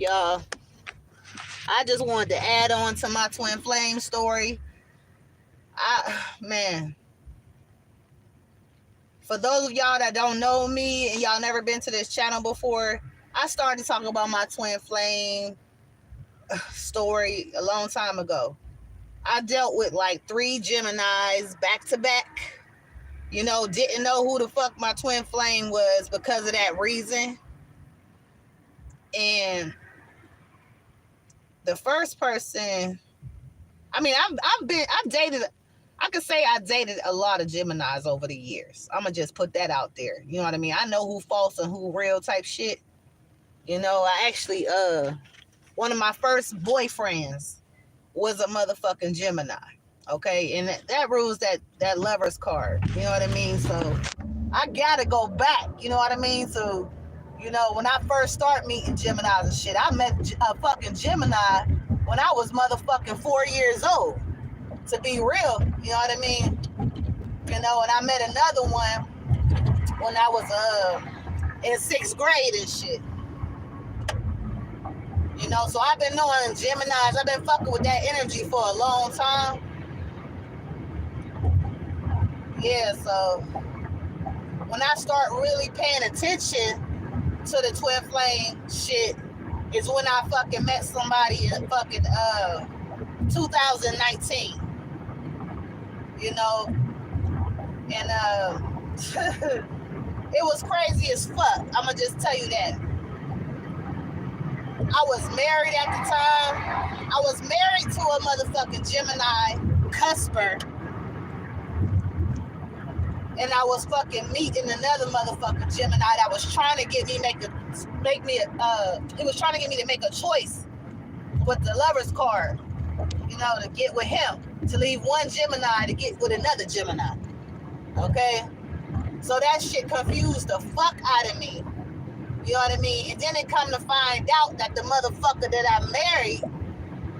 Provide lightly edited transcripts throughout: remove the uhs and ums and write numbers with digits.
y'all? I just wanted to add on to my twin flame story. Man, for those of y'all that don't know me and y'all never been to this channel before, I started talking about my twin flame story a long time ago. I dealt with like 3 Geminis back to back. Didn't know who the fuck my twin flame was because of that reason. And the first person, I've dated, I could say I dated a lot of Geminis over the years. I'm gonna just put that out there. You know what I mean? I know who false and who real type shit. I actually, one of my first boyfriends was a motherfucking Gemini. Okay, and that rules that lover's card. You know what I mean? So I gotta go back. You know what I mean? So, when I first start meeting Geminis and shit, I met a fucking Gemini when I was motherfucking 4 years old. To be real, you know what I mean? And I met another one when I was in 6th grade and shit. So I've been knowing Geminis. I've been fucking with that energy for a long time. Yeah, so when I start really paying attention to the twin flame shit is when I fucking met somebody in fucking 2019. And it was crazy as fuck. I'ma just tell you that. I was married at the time. I was married to a motherfucking Gemini cusper. And I was fucking meeting another motherfucking Gemini that was trying to get me he was trying to get me to make a choice with the lover's card, to get with him, to leave one Gemini to get with another Gemini. Okay? So that shit confused the fuck out of me. You know what I mean? And then it come to find out that the motherfucker that I married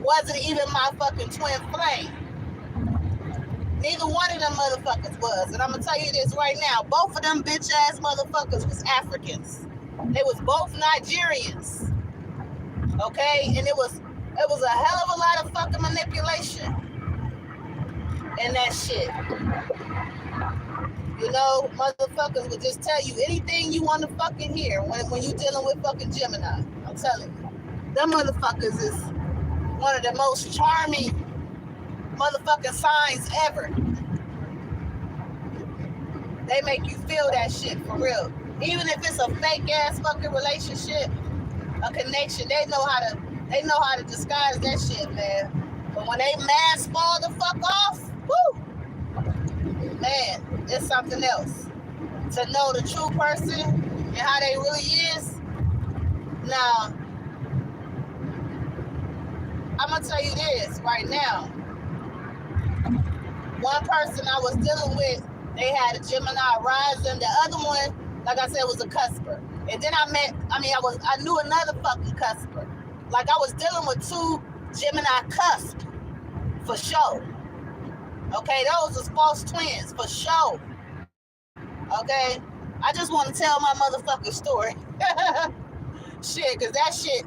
wasn't even my fucking twin flame. Neither one of them motherfuckers was. And I'm gonna tell you this right now. Both of them bitch ass motherfuckers was Africans. They was both Nigerians. Okay? And it was a hell of a lot of fucking manipulation in that shit. Motherfuckers would just tell you anything you want to fucking hear when you dealing with fucking Gemini. I'm telling you. Them motherfuckers is one of the most charming motherfucking signs ever. They make you feel that shit for real. Even if it's a fake ass fucking relationship, a connection, they know how to disguise that shit, man. But when they mask fall the fuck off, woo, man, it's something else. To know the true person and how they really is. Now, I'm gonna tell you this right now. One person I was dealing with, they had a Gemini rising. The other one, like I said, was a cusper. And then I knew another fucking cusper. Like I was dealing with 2 Gemini cusp for sure. Okay, those was false twins for sure. Okay, I just want to tell my motherfucking story. Shit, cause that shit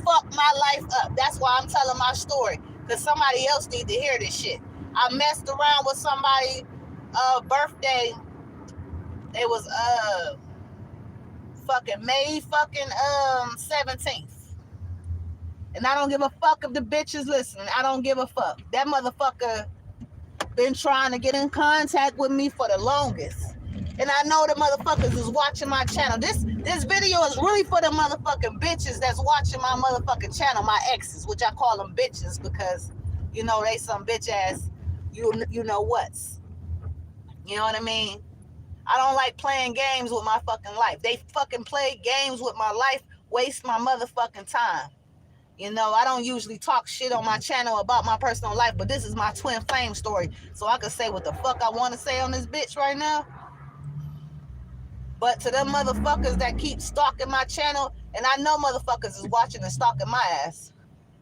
fucked my life up. That's why I'm telling my story. Cause somebody else need to hear this shit. I messed around with somebody birthday. It was fucking May fucking 17th. And I don't give a fuck if the bitches listening. I don't give a fuck. That motherfucker been trying to get in contact with me for the longest. And I know the motherfuckers is watching my channel. This video is really for the motherfucking bitches that's watching my motherfucking channel, my exes, which I call them bitches because, they some bitch ass, you know what's. You know what I mean? I don't like playing games with my fucking life. They fucking play games with my life, waste my motherfucking time. I don't usually talk shit on my channel about my personal life, but this is my twin flame story. So I can say what the fuck I want to say on this bitch right now. But to them motherfuckers that keep stalking my channel, and I know motherfuckers is watching and stalking my ass.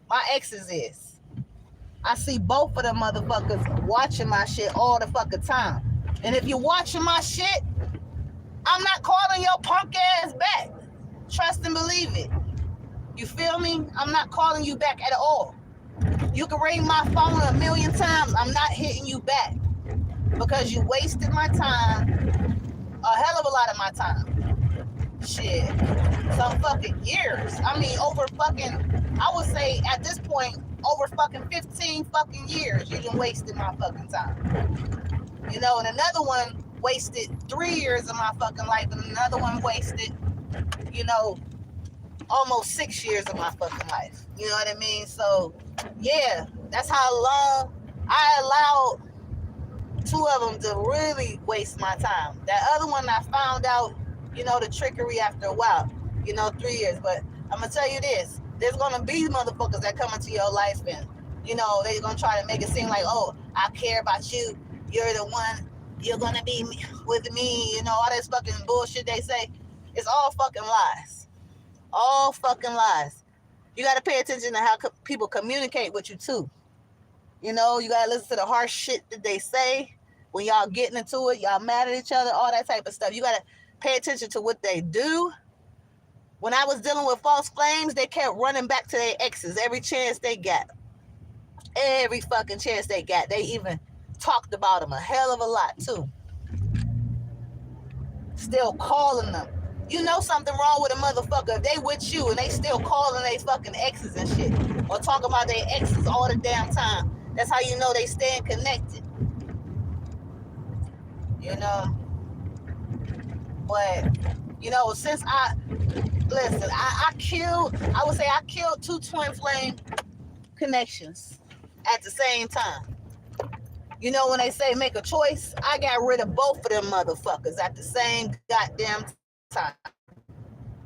My exes is. I see both of them motherfuckers watching my shit all the fucking time. And if you're watching my shit, I'm not calling your punk ass back. Trust and believe it. You feel me? I'm not calling you back at all. You can ring my phone a million times. I'm not hitting you back because you wasted my time, a hell of a lot of my time. Shit, some fucking years. I mean, over fucking, I would say at this point, over fucking 15 fucking years, you done wasted my fucking time. You know, and another one wasted 3 years of my fucking life, and another one wasted, you know, almost 6 years of my fucking life. You know what I mean? So, yeah, that's how long I allowed two of them to really waste my time. That other one, I found out, you know, the trickery after a while, you know, 3 years. But I'm going to tell you this, there's going to be motherfuckers that come into your life and, you know, they're going to try to make it seem like, oh, I care about you. You're the one. You're going to be with me. You know, all this fucking bullshit they say. It's all fucking lies. All fucking lies. You got to pay attention to how people communicate with you, too. You know, you got to listen to the harsh shit that they say when y'all getting into it. Y'all mad at each other, all that type of stuff. You got to pay attention to what they do. When I was dealing with false flames, they kept running back to their exes every chance they got. Every fucking chance they got. They even talked about them a hell of a lot, too. Still calling them. You know something wrong with a motherfucker if they with you and they still calling they fucking exes and shit. Or talking about their exes all the damn time. That's how you know they staying connected. You know? But, you know, since I would say I killed two twin flame connections at the same time. You know, when they say make a choice, I got rid of both of them motherfuckers at the same goddamn time.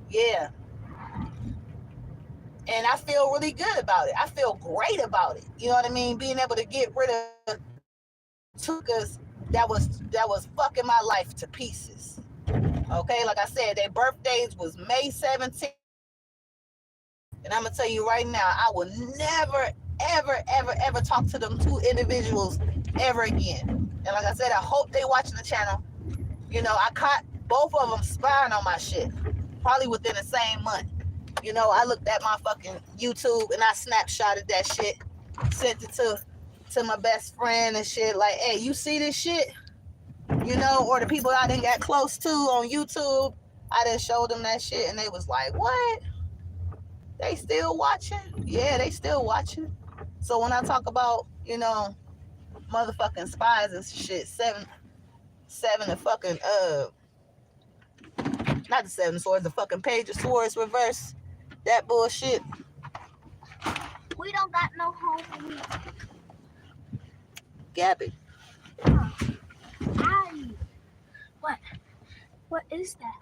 Yeah. And I feel really good about it. I feel great about it. You know what I mean? Being able to get rid of two cause that was fucking my life to pieces. Okay, like I said, their birthdays was May 17th. And I'm gonna tell you right now, I will never, ever talk to them two individuals ever again. And like I said, I hope they watching the channel. You know, I caught both of them spying on my shit, probably within the same month. You know, I looked at my fucking YouTube and I snapshotted that shit, sent it to my best friend and shit. Like, hey, you see this shit? You know, or the people I done got close to on YouTube, I done showed them that shit and they was like, what? They still watching? Yeah, they still watching. So when I talk about, you know, motherfucking spies and shit, seven the fucking not the seven swords, the fucking page of swords reverse, that bullshit. We don't got no home. Gabby. Aye. What is that?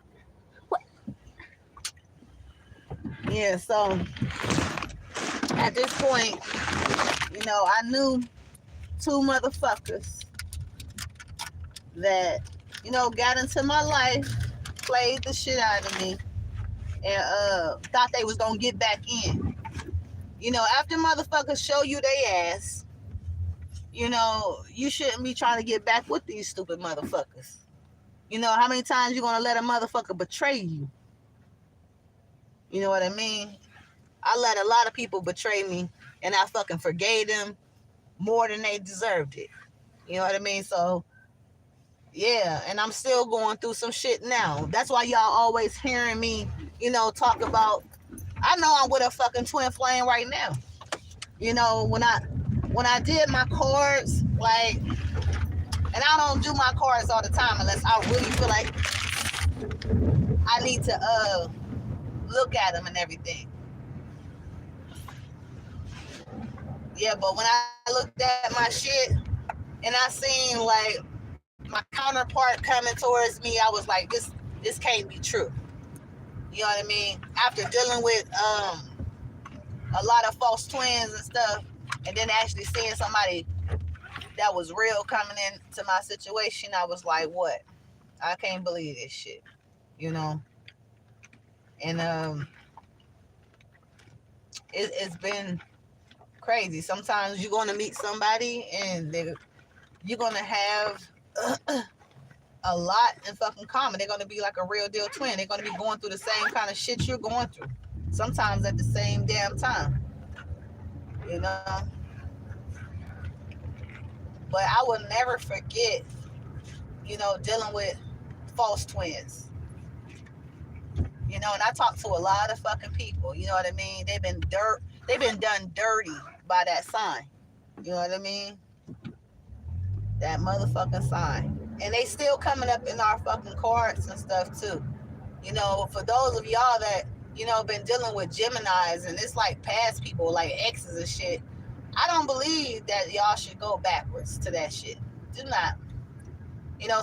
What? Yeah, so at this point, you know, I knew two motherfuckers that, you know, got into my life, played the shit out of me, and thought they was gonna get back in. You know, after motherfuckers show you they ass, you know, you shouldn't be trying to get back with these stupid motherfuckers. You know, how many times you gonna let a motherfucker betray you? You know what I mean? I let a lot of people betray me, and I fucking forgave them more than they deserved it. You know what I mean? So, yeah, and I'm still going through some shit now. That's why y'all always hearing me, you know, talk about, I know I'm with a fucking twin flame right now. You know, when I did my cards, like, and I don't do my cards all the time unless I really feel like I need to look at them and everything. Yeah, but when I looked at my shit and I seen like my counterpart coming towards me, I was like, this can't be true. You know what I mean? After dealing with a lot of false twins and stuff, and then actually seeing somebody that was real coming into my situation, I was like, what? I can't believe this shit. You know? And it's been crazy. Sometimes you're going to meet somebody and you're going to have a lot in fucking common. They're going to be like a real deal twin. They're going to be going through the same kind of shit you're going through. sometimes at the same damn time, you know. But I will never forget, dealing with false twins. And I talked to a lot of fucking people, you know what I mean? They've been done dirty by that sign. You know what I mean? That motherfucking sign. And they still coming up in our fucking cards and stuff too. For those of y'all that, been dealing with Geminis and it's like past people, like exes and shit, I don't believe that y'all should go backwards to that shit. Do not.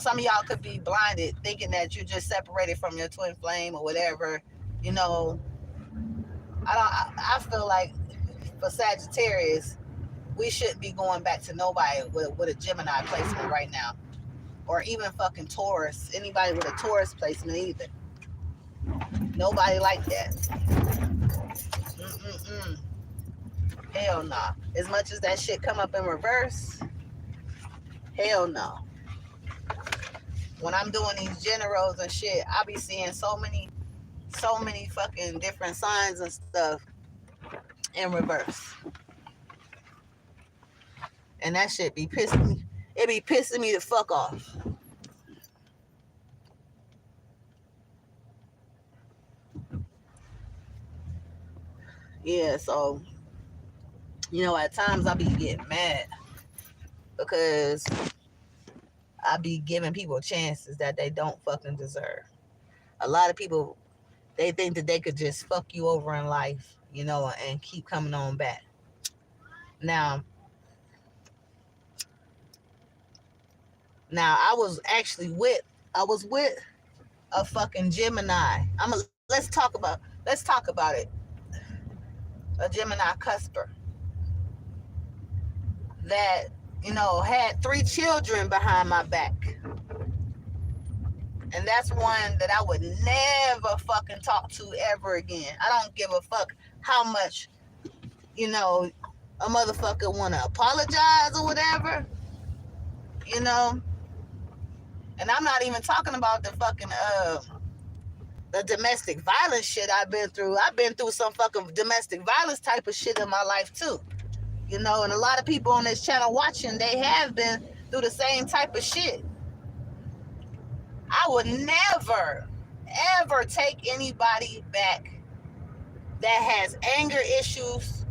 Some of y'all could be blinded thinking that you're just separated from your twin flame or whatever. You know, I feel like for Sagittarius, we shouldn't be going back to nobody with a Gemini placement right now. Or even fucking Taurus. Anybody with a Taurus placement either. Nobody like that. Mm-mm-mm. Hell nah. As much as that shit come up in reverse, hell no. When I'm doing these generals and shit, I be seeing so many fucking different signs and stuff in reverse. And that shit be pissing me. It be pissing me the fuck off. Yeah, so, at times I be getting mad because I be giving people chances that they don't fucking deserve. A lot of people, they think that they could just fuck you over in life, and keep coming on back. Now I was actually with a fucking Gemini. Let's talk about it. A Gemini cusper that, had 3 children behind my back. And that's one that I would never fucking talk to ever again. I don't give a fuck how much, a motherfucker want to apologize or whatever, And I'm not even talking about the fucking, the domestic violence shit I've been through. I've been through some fucking domestic violence type of shit in my life too. And a lot of people on this channel watching, they have been through the same type of shit. I would never, ever take anybody back that has anger issues.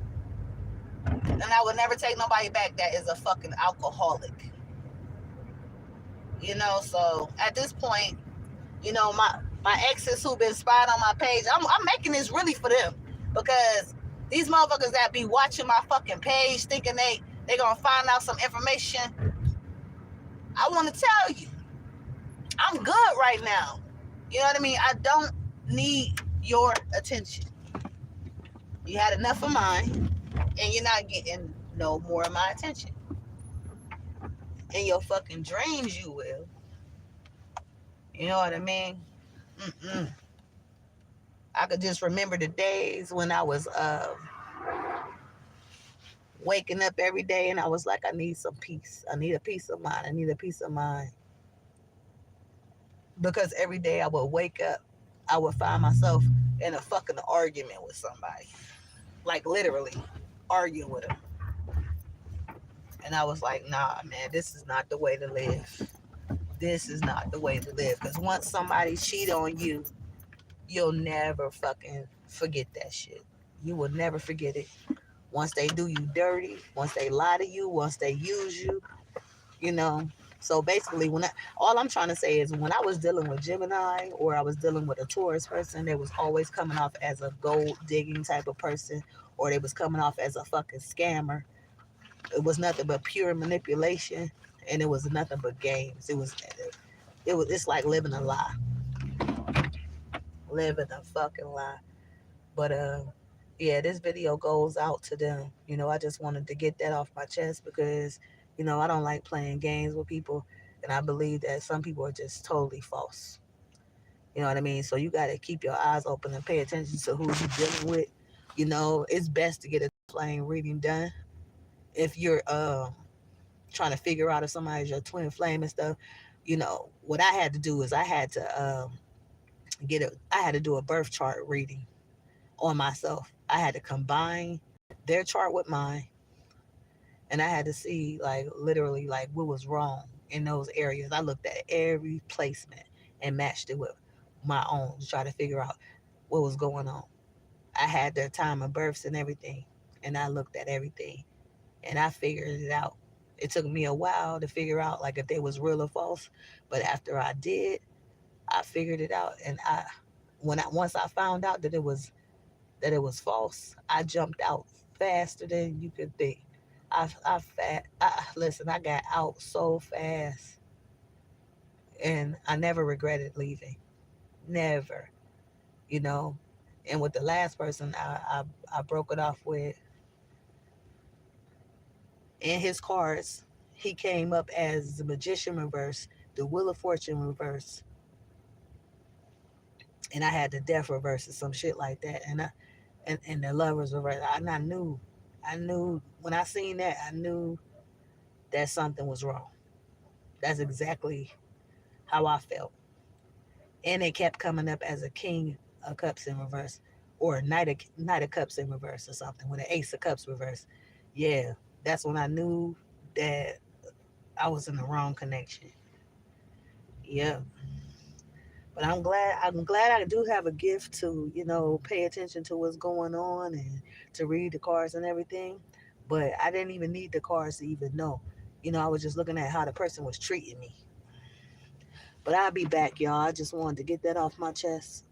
And I would never take nobody back that is a fucking alcoholic. So at this point, my exes who been spied on my page, I'm making this really for them. Because these motherfuckers that be watching my fucking page thinking they gonna find out some information, I want to tell you, I'm good right now. You know what I mean? I don't need your attention. You had enough of mine, and you're not getting no more of my attention. In your fucking dreams, you will. You know what I mean? Mm-mm. I could just remember the days when I was waking up every day and I was like, I need some peace. I need a peace of mind. I need a peace of mind. Because every day I would wake up, I would find myself in a fucking argument with somebody. Like literally arguing with them. And I was like, nah, man, this is not the way to live. This is not the way to live. Because once somebody cheat on you, you'll never fucking forget that shit. You will never forget it. Once they do you dirty, once they lie to you, once they use you, So basically, all I'm trying to say is when I was dealing with Gemini or I was dealing with a Taurus person, they was always coming off as a gold digging type of person, or they was coming off as a fucking scammer. It was nothing but pure manipulation, and it was nothing but games. It's like living a lie. Living a fucking lie. But yeah, this video goes out to them. I just wanted to get that off my chest because, I don't like playing games with people, and I believe that some people are just totally false. You know what I mean? So you got to keep your eyes open and pay attention to who you're dealing with. It's best to get a flame reading done if you're trying to figure out if somebody's your twin flame and stuff. What I had to do is I had to do a birth chart reading. on myself. I had to combine their chart with mine, and I had to see like literally like what was wrong in those areas. I looked at every placement and matched it with my own to try to figure out what was going on. I had their time of births and everything, and I looked at everything and I figured it out. It took me a while to figure out like if they was real or false, but after I did, I figured it out. And I once I found out that it was false, I jumped out faster than you could think. Listen, I got out so fast, and I never regretted leaving. Never, you know. And with the last person I broke it off with, in his cards, he came up as the Magician reverse, the Wheel of Fortune reverse, and I had the Death reverse or some shit like that, and the Lovers reverse. And I knew when I seen that, I knew that something was wrong. That's exactly how I felt. And it kept coming up as a King of Cups in reverse, or a Knight of Cups in reverse or something with an Ace of Cups reverse. Yeah, that's when I knew that I was in the wrong connection. Yeah, but I'm glad I do have a gift to pay attention to what's going on and to read the cards and everything. But I didn't even need the cards to even know. I was just looking at how the person was treating me. But I'll be back, y'all. I just wanted to get that off my chest.